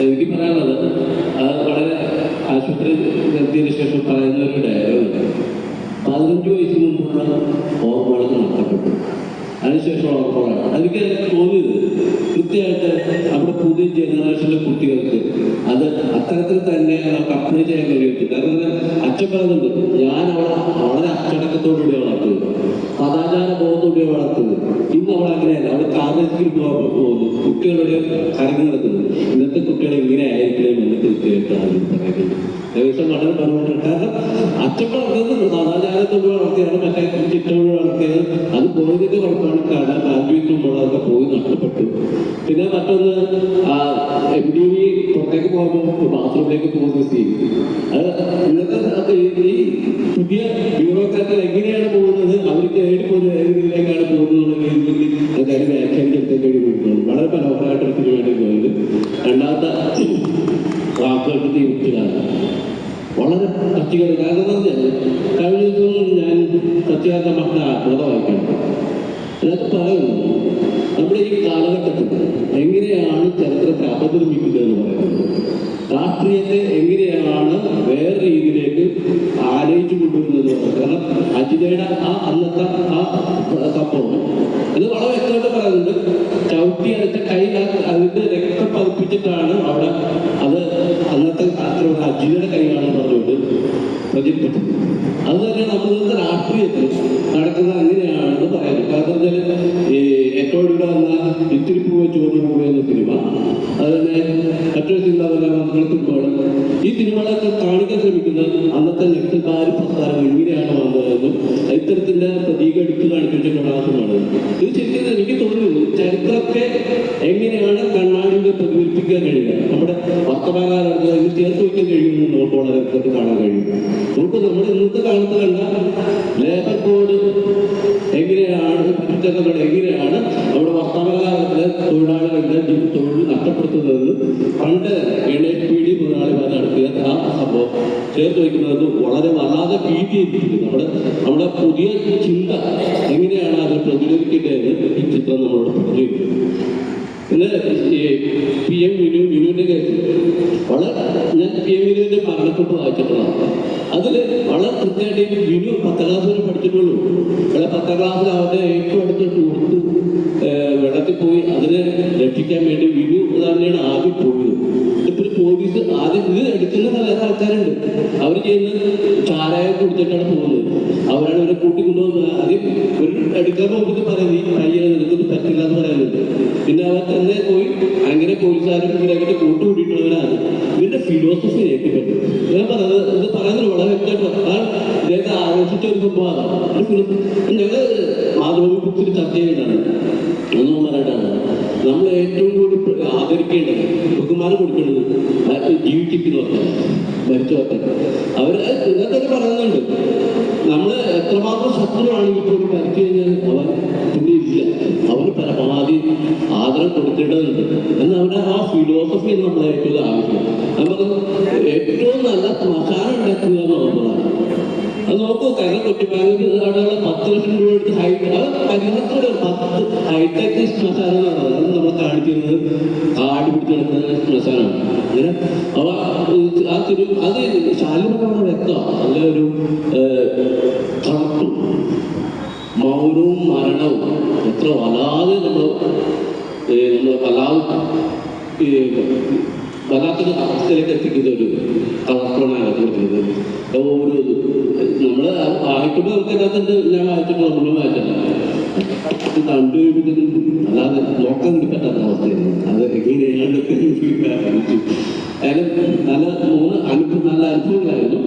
എനിക്ക് പറയാനുള്ളത് അത് വളരെ ആശുപത്രി നിർത്തിയതിനു ശേഷം പറയുന്ന ഒരു ഡയലോഗ് 15 വയസ്സിന് മുമ്പുള്ള ഓർമ്മകൾ നഷ്ടപ്പെട്ടു, അതിനുശേഷം ഓർമ്മകളാണ്. എനിക്ക് തോന്നിയത് കൃത്യമായിട്ട് നമ്മുടെ പുതിയ ജനറേഷനിലെ കുട്ടികൾക്ക് അത് അത്തരത്തിൽ തന്നെ നമുക്ക് അപ്ലൈ ചെയ്യാൻ കഴിയത്തില്ല. കാരണം അച്ഛൻ പറയുന്നുണ്ട്, ഞാൻ അവളെ വളരെ അച്ചടക്കത്തോടുകൂടി വളർത്തുന്നത്, സദാചാര ബോധത്തോടെ വളർത്തുന്നത്. ഇന്ന് അവൾ അങ്ങനെയല്ല, അവൾ കാതലിൽ പോകുന്നു, കുട്ടികളുടെ കറങ്ങി നടക്കുന്നു. ഇന്നത്തെ കുട്ടികൾ ഇങ്ങനെ ആയിരിക്കണം എന്ന് കൃത്യമായിട്ടാണ് പറയുന്നത്. ഏകദേശം വളരെ പറഞ്ഞിട്ടുണ്ട്. കാരണം അച്ഛൻ വളർത്തുന്നത് സദാചാരത്തോട് വളർത്തിയാണ്, മറ്റേ ചിട്ടോട് വളർത്തിയത്. അത് പോയതിന്റെ കുഴപ്പമാണ്. കാരണം ആദ്യത്തുമ്പോൾ അതൊക്കെ പോയി നഷ്ടപ്പെട്ടു. പിന്നെ മറ്റൊന്ന് MTV പുറത്തേക്ക് പോകുമ്പോൾ ബാത്റൂമിലേക്ക് പോകുന്ന സ്ഥിതി, അത് ഈ പുതിയ ബ്യൂറോക്രാറ്റുകൾ എങ്ങനെയാണ് പോകുന്നത്, അവർക്ക് ഏത് രീതിയിലേക്കാണ് പോകുന്നത് കാര്യം വ്യാഖ്യാനിച്ചെടുത്തേക്ക് വേണ്ടി വളരെ മനോഹരമായിട്ടൊരു സിനിമയാണ് പോയത്. രണ്ടാമത്തെ വാക്കുകൾക്ക് തീർച്ചയാണ് വളരെ കത്തികൾ. കാരണം എന്താ വെച്ചാൽ കഴിഞ്ഞ ദിവസം ഞാൻ സത്യാർത്ഥ മക്കളെ ആത്മകഥ വായിക്കണം. അതിനകത്ത് പറയുന്നു, നമ്മുടെ ഈ കാലഘട്ടത്തിൽ എങ്ങനെയാണ് ചരിത്രത്തെ അപനിർമ്മിക്കുന്നത് എന്ന് പറയുന്നത്, രാഷ്ട്രീയത്തെ എങ്ങനെയാണ് വേറെ രീതിയിലേക്ക് ആലോചിച്ചു കൊണ്ടുവരുന്നത്. കാരണം അജിതയുടെ അന്നത്തെ സംഭവം ഇത് വളരെ വ്യക്തമായിട്ട് പറയുന്നുണ്ട്. ചവിട്ടി അടച്ച കൈ അതിന്റെ രക്തം പതിപ്പിച്ചിട്ടാണ് അവിടെ അത് അന്നത്തെ അജിതയുടെ കൈയാണെന്ന് പറഞ്ഞുകൊണ്ട് പ്രചരിപ്പിച്ചത്. അത് തന്നെ നമ്മൾ രാഷ്ട്രീയത്തിൽ നടക്കുന്നത് അങ്ങനെയാണെന്ന് പറയുന്നത്. കാരണം വെച്ചാൽ ഏറ്റവും ഇവിടെ വന്ന ഇത്തിരി പൂവ് ചുവന്ന പൂവ് എന്ന സിനിമ, അതുതന്നെ മറ്റൊരു സിനിമ സിനിമകളും ഈ സിനിമകളൊക്കെ കാണിക്കാൻ ശ്രമിക്കുന്നത് അന്നത്തെ നെക്സൽബാരി പ്രസ്ഥാനം എങ്ങനെയാണ് വന്നതെന്നും ഇത്തരത്തിന്റെ പ്രതീക എടുത്തു കാണിപ്പിച്ചിട്ടുള്ള ആവശ്യമാണ്. ഇത് ശരിക്കും എനിക്ക് തോന്നുന്നു ചരിത്രത്തെ എങ്ങനെയാണ് കണ്ണാടിയിൽ പ്രതിഫലിപ്പിക്കാൻ കഴിയുക, നമ്മുടെ വർത്തമാനകാലത്ത് ഇത് ചേർത്ത് വയ്ക്കാൻ കഴിയുമെന്ന് നമുക്ക് വളരെ വ്യക്തത്തിൽ കാണാൻ കഴിയും. നമുക്ക് നമ്മുടെ ഇന്നത്തെ കാലത്ത് കണ്ട ലേബർ കോഡ് എങ്ങനെയാണ് എങ്ങനെയാണ് നമ്മുടെ വർത്തമാനകാലത്തിലെ തൊഴിലാളികളുടെ തൊഴിൽ നഷ്ടപ്പെടുത്തുന്നതെന്ന് പണ്ട് NHPD മുതലാളിമാർ നടത്തിയ ആ സംഭവം ചേർത്ത് വയ്ക്കുന്നത് വളരെ വല്ലാതെ ഭീതിയായിരിക്കും. നമ്മുടെ പുതിയ ചിന്ത എങ്ങനെയാണ് അത് പ്രതിരോധിക്കേണ്ടതെന്ന് ഈ ചിത്രം നമ്മളോട് പറഞ്ഞു. പിന്നെ PM വിനുവിന്റെ കേസിൽ വളരെ ഞാൻ PM വിനുവിന്റെ മരണപ്പെട്ട് വായിച്ചിട്ടുള്ളതാണ്. അതിൽ വളരെ കൃത്യമായിട്ട് വിനു 10ാം ക്ലാസ് വരെ പഠിച്ചിട്ടുള്ളൂ. 10ാം ക്ലാസ്സിൽ അവരുടെ ഏറ്റവും അടുത്ത സുഹൃത്ത് വെള്ളത്തിൽ പോയി അതിനെ രക്ഷിക്കാൻ വേണ്ടി വിനു തന്നെയാണ് ആദ്യം പോയത്. ഇപ്പോൾ പോലീസ് ആദ്യം ഇത് എടുക്കുന്ന പല ആൾക്കാരുണ്ട്, അവർ ചെയ്യുന്നത് ചാരായം കുടിച്ചിട്ടാണ് പോകുന്നത്. അവരാണ് ഇവരെ കൂട്ടിക്കൊണ്ടുപോകുന്നത്. ആദ്യം ഒരു എടുക്കാൻ പോകുന്നത് പറയുന്നത് ഈ പയ്യനെ നിനക്കൊന്നും പറ്റില്ല എന്ന് പറയുന്നുണ്ട്. പിന്നെ അവർ തന്നെ പോയി അങ്ങനെ പോലീസുകാരും ഇവരൊക്കെ കൂട്ടുകൂടിയിട്ടുള്ളവരാണ്. ഇതിന്റെ ഫിലോസഫി ഏറ്റുപറ്റും. ഞാൻ പറയുന്നത് ഇത് പറയുന്നത് വളരെ വ്യക്തമായിട്ട് ഇദ്ദേഹത്തെ ആലോചിച്ച ഒരു സംഭവമാണ്. ഞങ്ങൾ മാതൃഭൂമി ബുക്കിൽ ചർച്ച ചെയ്യുന്നതാണ്. ഒന്നും പറയാനാണ് നമ്മൾ ഏറ്റവും കൂടുതൽ ആദരിക്കേണ്ടത്, ബഹുമാനം കൊടുക്കേണ്ടത് ജീവിച്ചിരിക്കുന്നവർക്ക്, മരിച്ചവർക്ക്. അവർ ഇന്നത്തെ പറയുന്നുണ്ട്, നമ്മൾ എത്രമാത്രം ശത്രുവാണെങ്കിൽ പോലും മരിച്ചു കഴിഞ്ഞാൽ അവർ പിന്നെ ഇല്ല, അവന് പരമാവധി ആദരം കൊടുക്കേണ്ടതുണ്ട് എന്ന് അവരുടെ ആ ഫിലോസഫി നമ്മൾ ഏറ്റവും ആവശ്യം. നമ്മൾ ഏറ്റവും നല്ല ശ്മശാനം ഉണ്ടാക്കുക എന്നുള്ളതാണ്. അത് നോക്കൂ, കാരണം കൊച്ചിബാങ്കിൽ അവിടെയുള്ള 10 ലക്ഷം രൂപ എടുത്ത് പരിഹരത്തോടെ 10 ഹൈടെക് ശ്മശാനങ്ങളാണ്. അത് നമ്മൾ കാണിച്ചിരുന്നത് കാട് പിടിച്ച് നടക്കുന്ന ശ്മശാനമാണ്. അങ്ങനെ അത് ശാലിമമാണ് വ്യക്തമാണ്. നല്ലൊരു തണുപ്പും മൗനവും മരണവും എത്ര വല്ലാതെ നമ്മൾ വല്ലാത്തൊരു അവസ്ഥയിലേക്ക് എത്തിക്കുന്ന ഒരു കളർപ്പണമാണ് കൊടുക്കുന്നത്. ഓരോ നമ്മൾ വായിക്കുമ്പോൾ നമുക്ക് അതിനകത്ത് ഞാൻ വായിച്ചിട്ട് നമ്മളും വായിച്ചില്ല, കണ്ടുപിടിക്കുന്നത് അല്ലാതെ നോക്കാൻ വേണ്ടി പറ്റാത്ത അവസ്ഥയായിരുന്നു. അത് എങ്ങനെയാണ് നല്ല അനുഭവങ്ങളായിരുന്നു.